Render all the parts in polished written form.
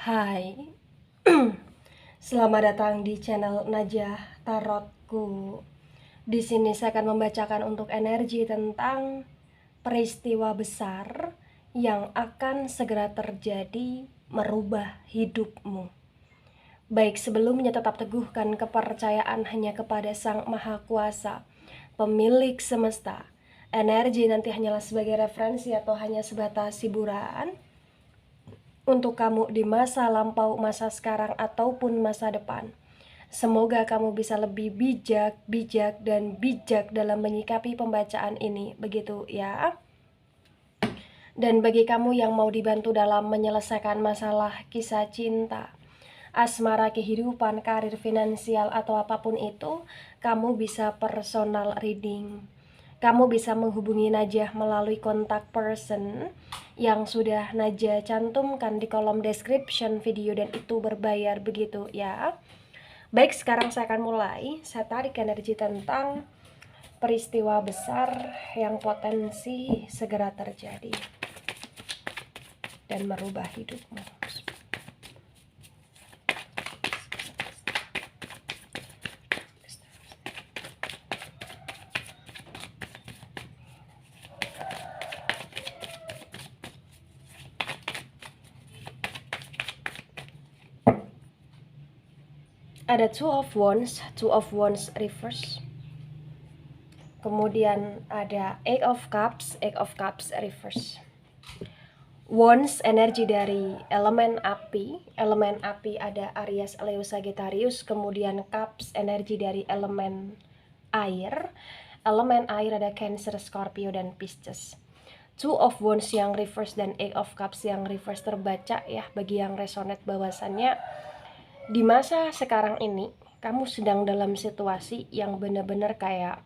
Hai, selamat datang di channel Najah Tarotku. Di sini saya akan membacakan untuk energi tentang peristiwa besar yang akan segera terjadi merubah hidupmu. Baik, sebelumnya tetap teguhkan kepercayaan hanya kepada Sang Maha Kuasa, pemilik semesta. Energi nanti hanyalah sebagai referensi atau hanya sebatas hiburan untuk kamu di masa lampau, masa sekarang, ataupun masa depan. Semoga kamu bisa lebih bijak dalam menyikapi pembacaan ini, begitu ya. Dan bagi kamu yang mau dibantu dalam menyelesaikan masalah kisah cinta, asmara, kehidupan, karir, finansial, atau apapun itu, kamu bisa personal reading. Kamu bisa menghubungi Najah melalui kontak person yang sudah Najah cantumkan di kolom description video, dan itu berbayar, begitu ya. Baik, sekarang saya akan mulai. Saya tarik energi tentang peristiwa besar yang potensi segera terjadi dan merubah hidupmu. Ada Two of Wands reverse. Kemudian ada Eight of Cups reverse. Wands energi dari elemen api ada Aries, Leo, Sagittarius. Kemudian Cups energi dari elemen air ada Cancer, Scorpio, dan Pisces. Two of Wands yang reverse dan Eight of Cups yang reverse terbaca ya bagi yang resonate bahwasannya di masa sekarang ini kamu sedang dalam situasi yang benar-benar kayak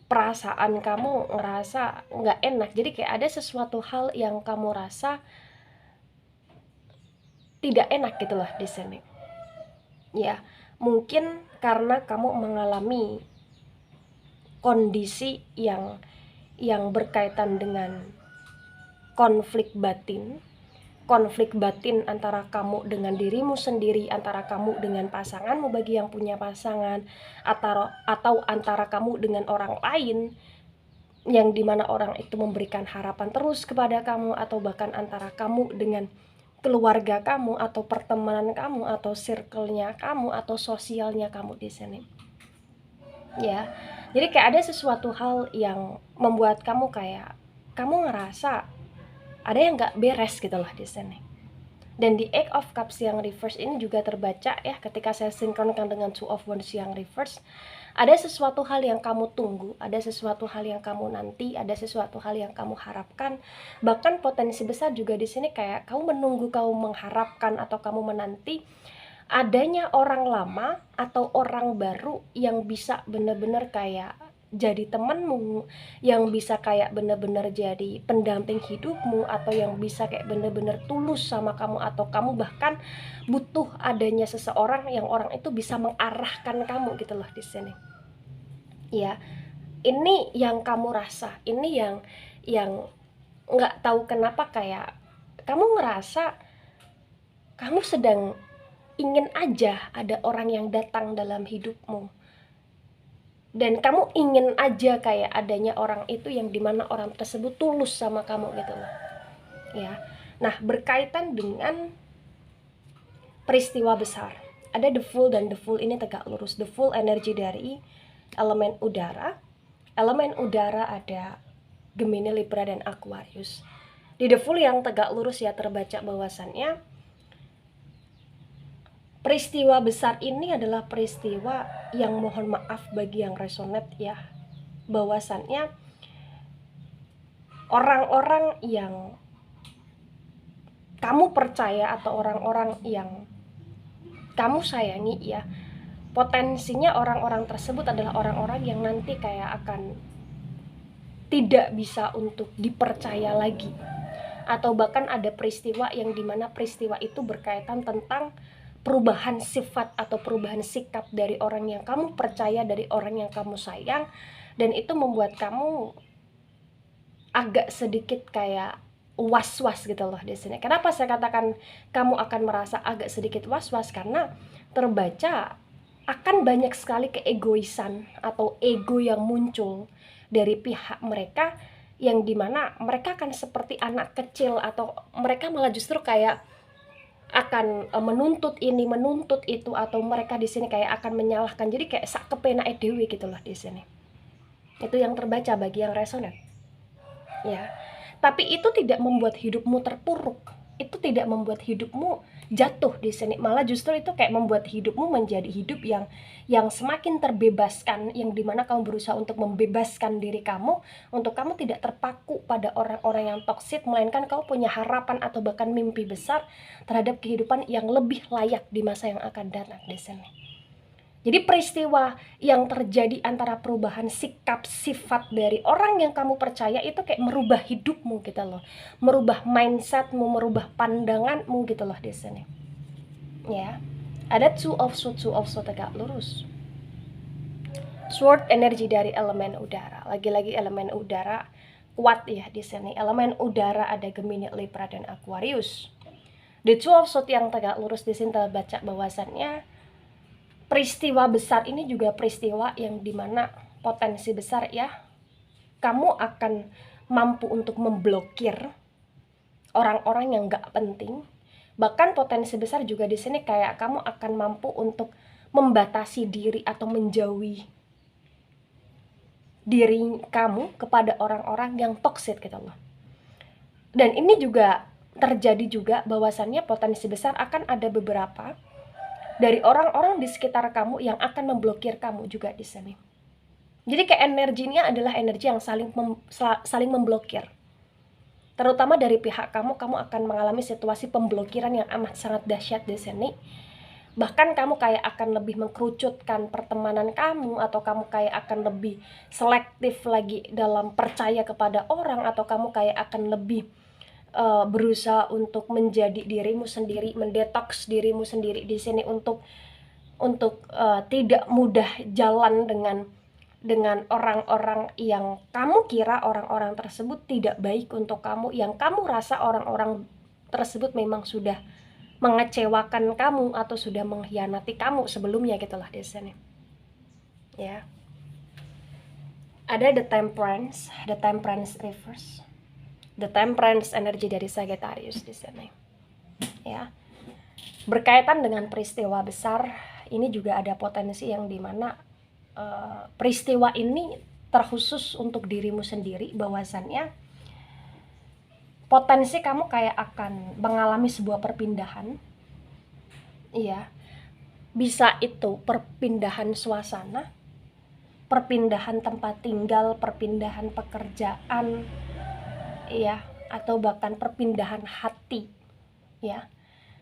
perasaan kamu ngerasa nggak enak. Jadi kayak ada sesuatu hal yang kamu rasa tidak enak gitulah di sini. Ya, mungkin karena kamu mengalami kondisi yang berkaitan dengan konflik batin antara kamu dengan dirimu sendiri, antara kamu dengan pasanganmu bagi yang punya pasangan, atau antara kamu dengan orang lain yang dimana orang itu memberikan harapan terus kepada kamu, atau bahkan antara kamu dengan keluarga kamu, atau pertemanan kamu, atau circle-nya kamu, atau sosialnya kamu di sini. Ya, jadi kayak ada sesuatu hal yang membuat kamu kayak kamu ngerasa ada yang nggak beres gitu loh di sini. Dan di Eight of Cups yang reverse ini juga terbaca ya ketika saya sinkronkan dengan Two of Wands yang reverse. Ada sesuatu hal yang kamu tunggu, ada sesuatu hal yang kamu nanti, ada sesuatu hal yang kamu harapkan. Bahkan potensi besar juga di sini kayak kamu menunggu, kamu mengharapkan, atau kamu menanti adanya orang lama atau orang baru yang bisa benar-benar kayak jadi temanmu, yang bisa kayak bener-bener jadi pendamping hidupmu, atau yang bisa kayak bener-bener tulus sama kamu, atau kamu bahkan butuh adanya seseorang yang orang itu bisa mengarahkan kamu gitu loh di sini. Ya, ini yang kamu rasa, ini yang nggak tahu kenapa kayak kamu ngerasa kamu sedang ingin aja ada orang yang datang dalam hidupmu. Dan kamu ingin aja kayak adanya orang itu yang dimana orang tersebut tulus sama kamu gitu loh ya. Nah, berkaitan dengan peristiwa besar, ada the Fool, dan the Fool ini tegak lurus. The Fool energi dari elemen udara ada Gemini, Libra, dan Aquarius. Di the Fool yang tegak lurus ya terbaca bahwasannya peristiwa besar ini adalah peristiwa yang mohon maaf bagi yang resonate ya, bahwasannya orang-orang yang kamu percaya atau orang-orang yang kamu sayangi ya, potensinya orang-orang tersebut adalah orang-orang yang nanti kayak akan tidak bisa untuk dipercaya lagi, atau bahkan ada peristiwa yang dimana peristiwa itu berkaitan tentang perubahan sifat atau perubahan sikap dari orang yang kamu percaya, dari orang yang kamu sayang, dan itu membuat kamu agak sedikit kayak was-was gitu loh di sini. Kenapa saya katakan kamu akan merasa agak sedikit was-was? Karena terbaca akan banyak sekali keegoisan atau ego yang muncul dari pihak mereka, yang dimana mereka akan seperti anak kecil, atau mereka malah justru kayak akan menuntut ini, menuntut itu, atau mereka di sini kayak akan menyalahkan. Jadi kayak sak kepenake dhewe gitu loh di sini. Itu yang terbaca bagi yang resonan. Ya. Tapi itu tidak membuat hidupmu terpuruk. Itu tidak membuat hidupmu jatuh di sini. Malah justru itu kayak membuat hidupmu menjadi hidup yang semakin terbebaskan, yang dimana kamu berusaha untuk membebaskan diri kamu, untuk kamu tidak terpaku pada orang-orang yang toksik, melainkan kamu punya harapan atau bahkan mimpi besar terhadap kehidupan yang lebih layak di masa yang akan datang di sini. Jadi peristiwa yang terjadi antara perubahan sikap sifat dari orang yang kamu percaya itu kayak merubah hidupmu gitu loh, merubah mindsetmu, merubah pandanganmu gitu loh di sini. Ya, ada two of sword tegak lurus. Sword energi dari elemen udara, lagi-lagi elemen udara kuat ya di sini. Elemen udara ada Gemini, Libra dan Aquarius. The two of sword yang tegak lurus di sini terbaca bahwasannya peristiwa besar ini juga peristiwa yang dimana potensi besar ya, kamu akan mampu untuk memblokir orang-orang yang gak penting. Bahkan potensi besar juga di sini kayak kamu akan mampu untuk membatasi diri atau menjauhi diri kamu kepada orang-orang yang toksik gitu loh. Dan ini juga terjadi juga bahwasannya potensi besar akan ada beberapa dari orang-orang di sekitar kamu yang akan memblokir kamu juga di sini. Jadi kayak energinya adalah energi yang saling memblokir. Terutama dari pihak kamu akan mengalami situasi pemblokiran yang amat sangat dahsyat di sini. Bahkan kamu kayak akan lebih mengkerucutkan pertemanan kamu, atau kamu kayak akan lebih selektif lagi dalam percaya kepada orang, atau kamu kayak akan lebih berusaha untuk menjadi dirimu sendiri, mendetoks dirimu sendiri di sini untuk tidak mudah jalan dengan orang-orang yang kamu kira orang-orang tersebut tidak baik untuk kamu, yang kamu rasa orang-orang tersebut memang sudah mengecewakan kamu atau sudah mengkhianati kamu sebelumnya gitulah di sini. Ya. Ada the temperance reverse. The temperance energi dari Sagittarius di sini. Ya. Berkaitan dengan peristiwa besar, ini juga ada potensi yang dimana peristiwa ini terkhusus untuk dirimu sendiri, bahwasannya potensi kamu kayak akan mengalami sebuah perpindahan. Iya. Bisa itu perpindahan suasana, perpindahan tempat tinggal, perpindahan pekerjaan, ya, atau bahkan perpindahan hati, ya,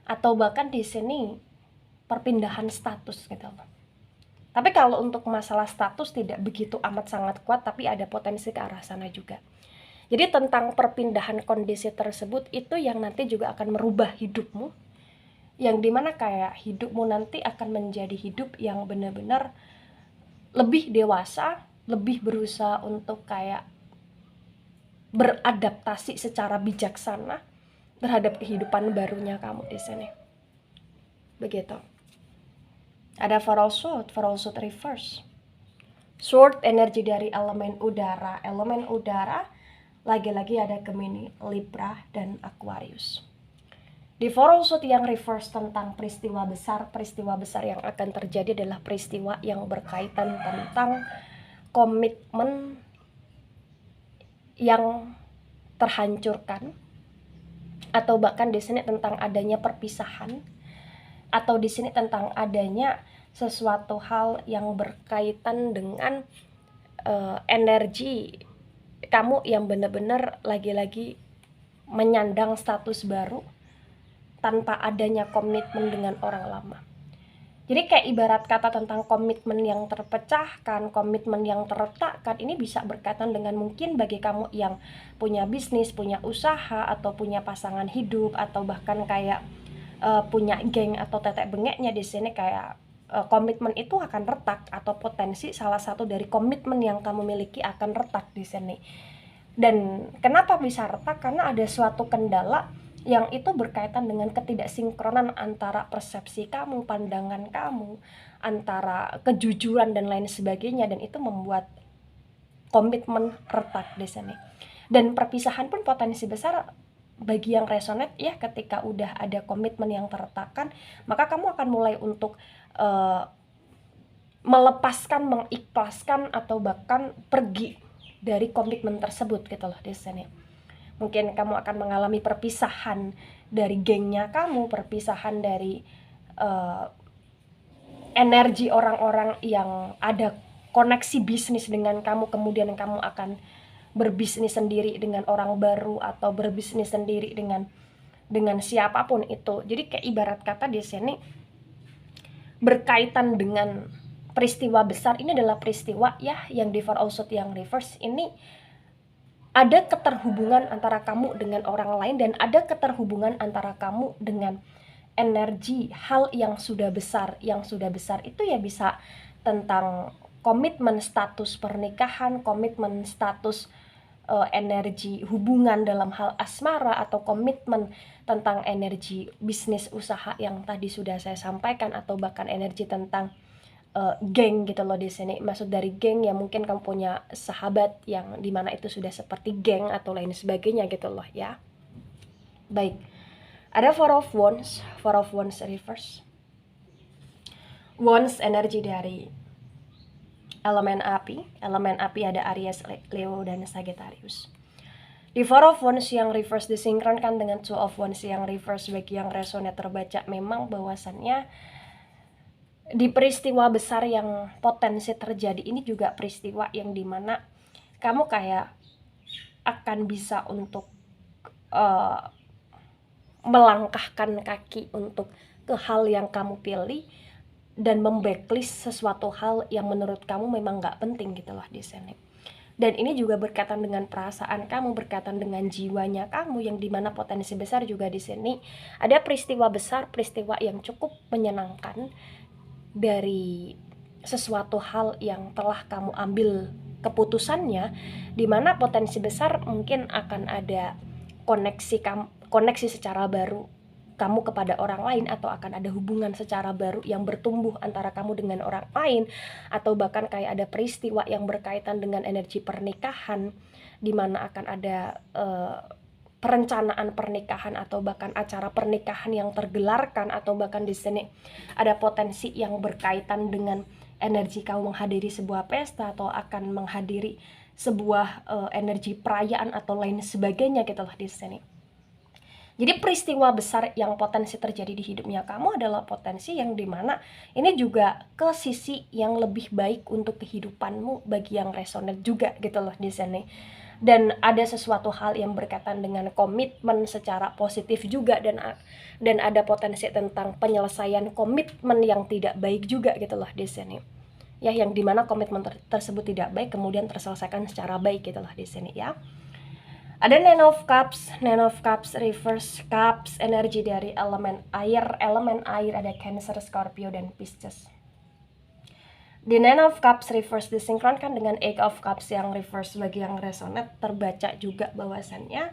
atau bahkan di sini perpindahan status gitu loh. Tapi kalau untuk masalah status tidak begitu amat sangat kuat, tapi ada potensi ke arah sana juga. Jadi tentang perpindahan kondisi tersebut itu yang nanti juga akan merubah hidupmu, yang dimana kayak hidupmu nanti akan menjadi hidup yang benar-benar lebih dewasa, lebih berusaha untuk kayak beradaptasi secara bijaksana terhadap kehidupan barunya kamu di sini. Begitu. Ada Four Sword reverse. Sword energi dari elemen udara. Elemen udara lagi-lagi ada Gemini, Libra dan Aquarius. Di Four Sword yang reverse tentang peristiwa besar yang akan terjadi adalah peristiwa yang berkaitan tentang komitmen yang terhancurkan, atau bahkan di sini tentang adanya perpisahan, atau di sini tentang adanya sesuatu hal yang berkaitan dengan energi kamu yang benar-benar lagi-lagi menyandang status baru tanpa adanya komitmen dengan orang lama. Jadi kayak ibarat kata tentang komitmen yang terpecahkan, komitmen yang terletakkan, ini bisa berkaitan dengan mungkin bagi kamu yang punya bisnis, punya usaha, atau punya pasangan hidup, atau bahkan kayak punya geng atau tetek bengeknya di sini, kayak komitmen itu akan retak, atau potensi salah satu dari komitmen yang kamu miliki akan retak di sini. Dan kenapa bisa retak? Karena ada suatu kendala yang itu berkaitan dengan ketidaksinkronan antara persepsi kamu, pandangan kamu, antara kejujuran dan lain sebagainya, dan itu membuat komitmen retak di sini. Dan perpisahan pun potensi besar bagi yang resonate ya, ketika udah ada komitmen yang terletakkan, maka kamu akan mulai untuk melepaskan, mengikhlaskan, atau bahkan pergi dari komitmen tersebut gitu loh di sini. Mungkin kamu akan mengalami perpisahan dari gengnya kamu, perpisahan dari energi orang-orang yang ada koneksi bisnis dengan kamu, kemudian kamu akan berbisnis sendiri dengan orang baru, atau berbisnis sendiri dengan siapapun itu. Jadi kayak ibarat kata di sini berkaitan dengan peristiwa besar. Ini adalah peristiwa ya yang di Four of Swords yang reverse ini, ada keterhubungan antara kamu dengan orang lain, dan ada keterhubungan antara kamu dengan energi hal yang sudah besar. Yang sudah besar itu ya bisa tentang komitmen status pernikahan, komitmen status energi hubungan dalam hal asmara, atau komitmen tentang energi bisnis usaha yang tadi sudah saya sampaikan, atau bahkan energi tentang geng gitu loh di sini. Maksud dari geng ya mungkin kamu punya sahabat yang dimana itu sudah seperti geng atau lain sebagainya gitu loh ya. Baik, ada Four of Wands reverse. Wands energi dari elemen api ada Aries, Leo, dan Sagittarius. Di Four of Wands yang reverse disinkronkan dengan Two of Wands yang reverse, bagi yang resonate terbaca memang bahwasannya di peristiwa besar yang potensi terjadi ini juga peristiwa yang dimana kamu kayak akan bisa untuk melangkahkan kaki untuk ke hal yang kamu pilih, dan membacklist sesuatu hal yang menurut kamu memang nggak penting gitu loh di sini. Dan ini juga berkaitan dengan perasaan kamu, berkaitan dengan jiwanya kamu, yang dimana potensi besar juga di sini ada peristiwa besar, peristiwa yang cukup menyenangkan dari sesuatu hal yang telah kamu ambil keputusannya, dimana potensi besar mungkin akan ada koneksi secara baru kamu kepada orang lain, atau akan ada hubungan secara baru yang bertumbuh antara kamu dengan orang lain, atau bahkan kayak ada peristiwa yang berkaitan dengan energi pernikahan, dimana akan ada perencanaan pernikahan, atau bahkan acara pernikahan yang tergelarkan, atau bahkan di sini ada potensi yang berkaitan dengan energi kamu menghadiri sebuah pesta, atau akan menghadiri sebuah energi perayaan atau lain sebagainya gitu lah di sini. Jadi peristiwa besar yang potensi terjadi di hidupnya kamu adalah potensi yang dimana ini juga ke sisi yang lebih baik untuk kehidupanmu bagi yang resonate juga gitu loh di sini. Dan ada sesuatu hal yang berkaitan dengan komitmen secara positif juga, dan ada potensi tentang penyelesaian komitmen yang tidak baik juga gitu loh di sini. Ya, yang dimana komitmen tersebut tidak baik kemudian terselesaikan secara baik gitu loh di sini ya. Ada Nine of Cups reverse. Cups energi dari elemen air ada Cancer, Scorpio, dan Pisces. Di Nine of Cups reverse disinkronkan dengan Eight of Cups yang reverse, bagi yang resonate terbaca juga bahwasannya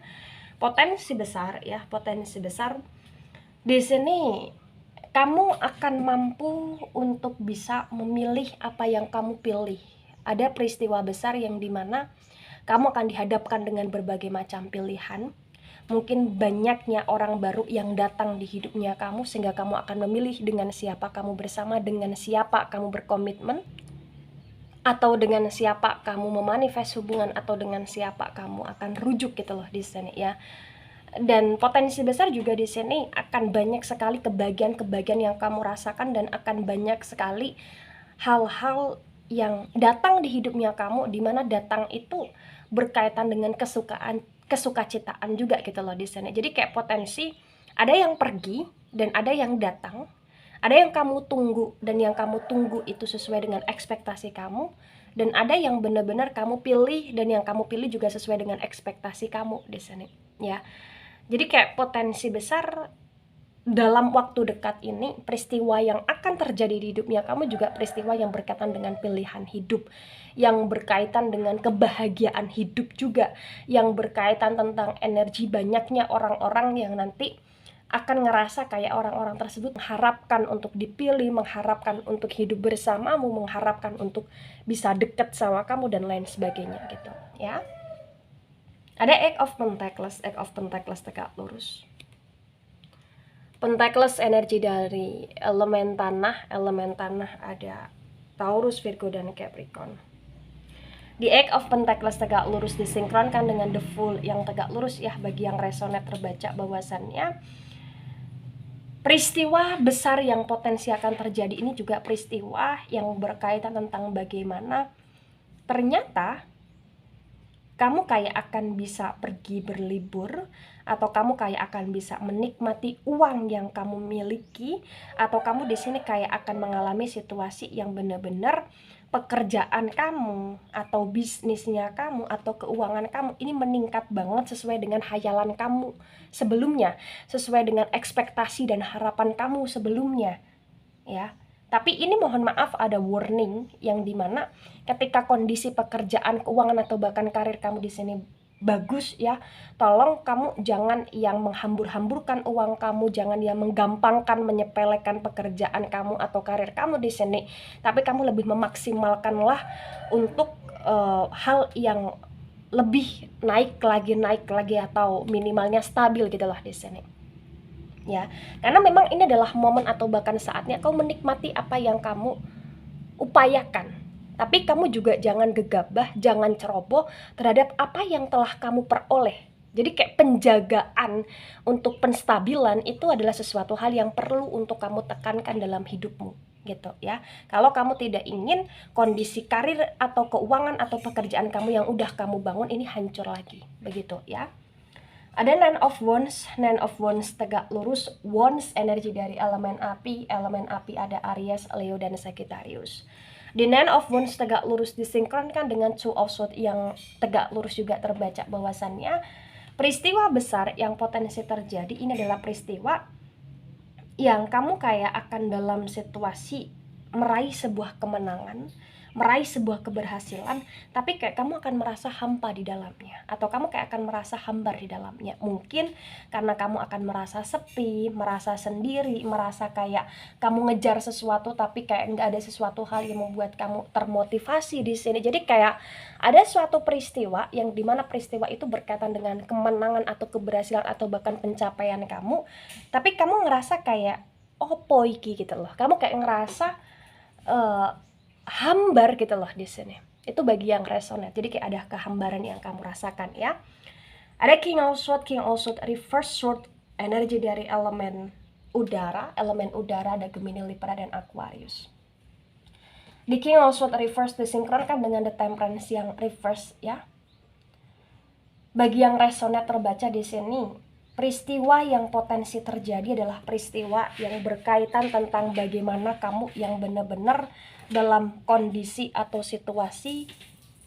potensi besar di sini kamu akan mampu untuk bisa memilih apa yang kamu pilih. Ada peristiwa besar yang dimana kamu akan dihadapkan dengan berbagai macam pilihan. Mungkin banyaknya orang baru yang datang di hidupnya kamu, sehingga kamu akan memilih dengan siapa kamu bersama, dengan siapa kamu berkomitmen, atau dengan siapa kamu memanifest hubungan, atau dengan siapa kamu akan rujuk gitu loh di sini ya. Dan potensi besar juga di sini akan banyak sekali kebahagiaan yang kamu rasakan, dan akan banyak sekali hal-hal yang datang di hidupnya kamu, dimana datang itu berkaitan dengan kesukacitaan juga gitu loh di sini. Jadi kayak potensi ada yang pergi dan ada yang datang, ada yang kamu tunggu dan yang kamu tunggu itu sesuai dengan ekspektasi kamu, dan ada yang benar-benar kamu pilih dan yang kamu pilih juga sesuai dengan ekspektasi kamu di sini ya. Jadi kayak potensi besar dalam waktu dekat ini, peristiwa yang akan terjadi di hidupnya kamu juga peristiwa yang berkaitan dengan pilihan hidup, yang berkaitan dengan kebahagiaan hidup juga, yang berkaitan tentang energi banyaknya orang-orang yang nanti akan ngerasa kayak orang-orang tersebut mengharapkan untuk dipilih, mengharapkan untuk hidup bersamamu, mengharapkan untuk bisa deket sama kamu dan lain sebagainya gitu ya. Ada Eight of Pentacles tegak lurus. Pentacles energi dari elemen tanah ada Taurus, Virgo, dan Capricorn. Di Eight of Pentacles tegak lurus disinkronkan dengan The Fool yang tegak lurus ya, bagi yang resonate terbaca bahwasannya peristiwa besar yang potensi akan terjadi ini juga peristiwa yang berkaitan tentang bagaimana ternyata kamu kayak akan bisa pergi berlibur, atau kamu kayak akan bisa menikmati uang yang kamu miliki, atau kamu di sini kayak akan mengalami situasi yang benar-benar pekerjaan kamu atau bisnisnya kamu atau keuangan kamu ini meningkat banget sesuai dengan hayalan kamu sebelumnya, sesuai dengan ekspektasi dan harapan kamu sebelumnya ya. Tapi ini mohon maaf ada warning yang dimana ketika kondisi pekerjaan, keuangan atau bahkan karir kamu di sini bagus ya, tolong kamu jangan yang menghambur-hamburkan uang kamu, jangan yang menggampangkan, menyepelekan pekerjaan kamu atau karir kamu di sini, tapi kamu lebih memaksimalkanlah untuk hal yang lebih naik lagi atau minimalnya stabil gitu lah di sini. Ya, karena memang ini adalah momen atau bahkan saatnya kau menikmati apa yang kamu upayakan. Tapi kamu juga jangan gegabah, jangan ceroboh terhadap apa yang telah kamu peroleh. Jadi kayak penjagaan untuk penstabilan itu adalah sesuatu hal yang perlu untuk kamu tekankan dalam hidupmu gitu ya. Kalau kamu tidak ingin kondisi karir atau keuangan atau pekerjaan kamu yang udah kamu bangun ini hancur lagi, begitu ya. Ada Nine of Wands tegak lurus. Wands energi dari elemen api ada Aries, Leo, dan Sagittarius. Di Nine of Wands tegak lurus disinkronkan dengan Two of Swords yang tegak lurus juga terbaca bahwasannya peristiwa besar yang potensi terjadi ini adalah peristiwa yang kamu kayak akan dalam situasi meraih sebuah kemenangan, meraih sebuah keberhasilan, tapi kayak kamu akan merasa hampa di dalamnya, atau kamu kayak akan merasa hambar di dalamnya. Mungkin karena kamu akan merasa sepi, merasa sendiri, merasa kayak kamu ngejar sesuatu tapi kayak nggak ada sesuatu hal yang membuat kamu termotivasi di sini. Jadi kayak ada suatu peristiwa yang dimana peristiwa itu berkaitan dengan kemenangan atau keberhasilan atau bahkan pencapaian kamu, tapi kamu ngerasa kayak opo iki gitu loh. Kamu kayak ngerasa hambar gitu loh di sini. Itu bagi yang resonate. Jadi kayak ada kehambaran yang kamu rasakan ya. Ada King of Swords reverse sword energi dari elemen udara ada Gemini, Libra, dan Aquarius. Di King of Swords reverse disinkronkan dengan The Temperance yang reverse ya. Bagi yang resonate terbaca di sini, peristiwa yang potensi terjadi adalah peristiwa yang berkaitan tentang bagaimana kamu yang benar-benar dalam kondisi atau situasi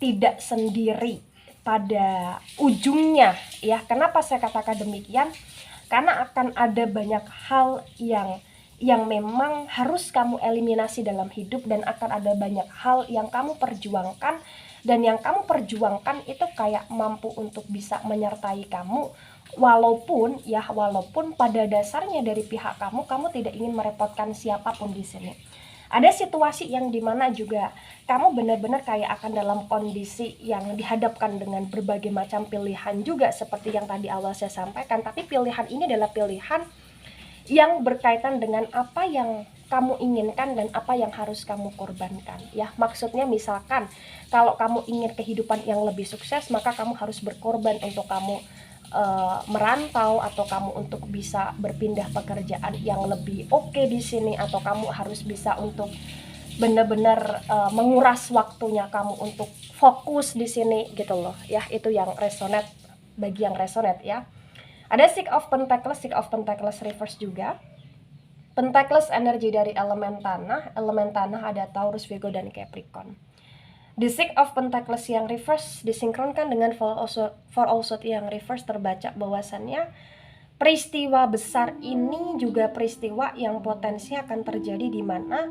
tidak sendiri pada ujungnya ya. Kenapa saya katakan demikian? Karena akan ada banyak hal yang memang harus kamu eliminasi dalam hidup, dan akan ada banyak hal yang kamu perjuangkan, dan yang kamu perjuangkan itu kayak mampu untuk bisa menyertai kamu, walaupun pada dasarnya dari pihak kamu tidak ingin merepotkan siapapun di sini. Ada situasi yang dimana juga kamu benar-benar kayak akan dalam kondisi yang dihadapkan dengan berbagai macam pilihan juga, seperti yang tadi awal saya sampaikan. Tapi pilihan ini adalah pilihan yang berkaitan dengan apa yang kamu inginkan dan apa yang harus kamu korbankan ya. Maksudnya misalkan kalau kamu ingin kehidupan yang lebih sukses, maka kamu harus berkorban untuk kamu merantau, atau kamu untuk bisa berpindah pekerjaan yang lebih oke di sini, atau kamu harus bisa untuk benar-benar menguras waktunya kamu untuk fokus di sini gitu loh ya. Itu yang resonate, bagi yang resonate ya. Ada Six of Pentacles reverse juga. Pentacles energi dari elemen tanah ada Taurus, Virgo, dan Capricorn. The Six of Pentacles yang reverse disinkronkan dengan Four of Swords yang reverse terbaca bahwasannya peristiwa besar ini juga peristiwa yang potensi akan terjadi di mana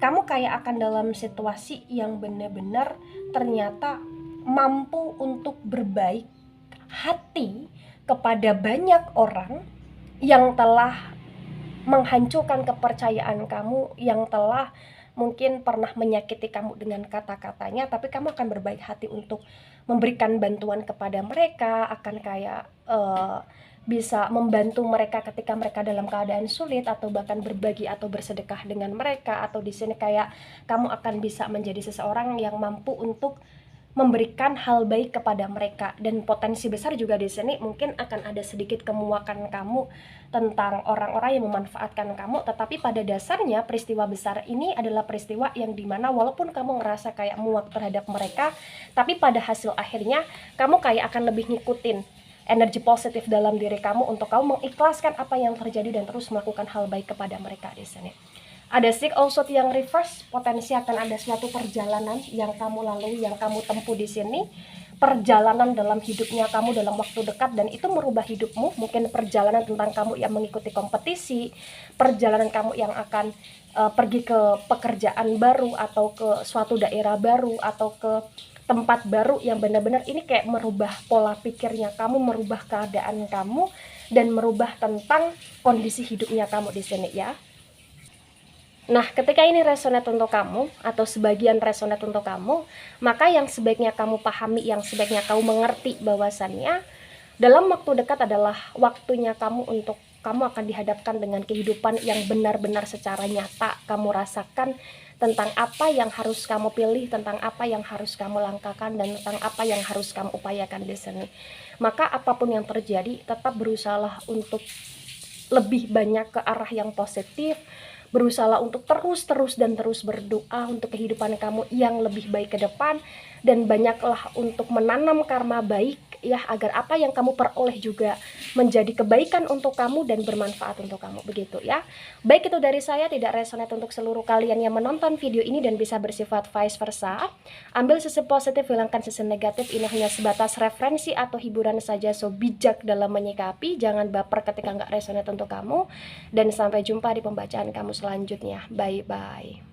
kamu kayak akan dalam situasi yang benar-benar ternyata mampu untuk berbaik hati kepada banyak orang yang telah menghancurkan kepercayaan kamu, yang telah mungkin pernah menyakiti kamu dengan kata-katanya, tapi kamu akan berbaik hati untuk memberikan bantuan kepada mereka, akan kayak bisa membantu mereka ketika mereka dalam keadaan sulit, atau bahkan berbagi atau bersedekah dengan mereka. Atau di sini kayak kamu akan bisa menjadi seseorang yang mampu untuk memberikan hal baik kepada mereka. Dan potensi besar juga di sini mungkin akan ada sedikit kemuakan kamu tentang orang-orang yang memanfaatkan kamu, tetapi pada dasarnya peristiwa besar ini adalah peristiwa yang dimana walaupun kamu ngerasa kayak muak terhadap mereka, tapi pada hasil akhirnya kamu kayak akan lebih ngikutin energi positif dalam diri kamu untuk kamu mengikhlaskan apa yang terjadi dan terus melakukan hal baik kepada mereka di sini. Ada six also yang reverse, potensi akan ada suatu perjalanan yang kamu lalui, yang kamu tempuh di sini, perjalanan dalam hidupnya kamu dalam waktu dekat, dan itu merubah hidupmu. Mungkin perjalanan tentang kamu yang mengikuti kompetisi, perjalanan kamu yang akan pergi ke pekerjaan baru, atau ke suatu daerah baru, atau ke tempat baru yang benar-benar ini kayak merubah pola pikirnya kamu, merubah keadaan kamu, dan merubah tentang kondisi hidupnya kamu di sini ya. Nah, ketika ini resonate untuk kamu atau sebagian resonate untuk kamu, maka yang sebaiknya kamu pahami, yang sebaiknya kamu mengerti bahwasannya dalam waktu dekat adalah waktunya kamu untuk kamu akan dihadapkan dengan kehidupan yang benar-benar secara nyata kamu rasakan, tentang apa yang harus kamu pilih, tentang apa yang harus kamu langkahkan, dan tentang apa yang harus kamu upayakan di sini. Maka apapun yang terjadi, tetap berusahalah untuk lebih banyak ke arah yang positif, berusaha untuk terus berdoa untuk kehidupan kamu yang lebih baik ke depan, dan banyaklah untuk menanam karma baik ya, agar apa yang kamu peroleh juga menjadi kebaikan untuk kamu dan bermanfaat untuk kamu, begitu ya. Baik, itu dari saya, tidak resonate untuk seluruh kalian yang menonton video ini dan bisa bersifat vice versa. Ambil sisi positif, hilangkan sisi negatif. Ini hanya sebatas referensi atau hiburan saja, so bijak dalam menyikapi, jangan baper ketika nggak resonate untuk kamu. Dan sampai jumpa di pembacaan kamu selanjutnya. Bye bye.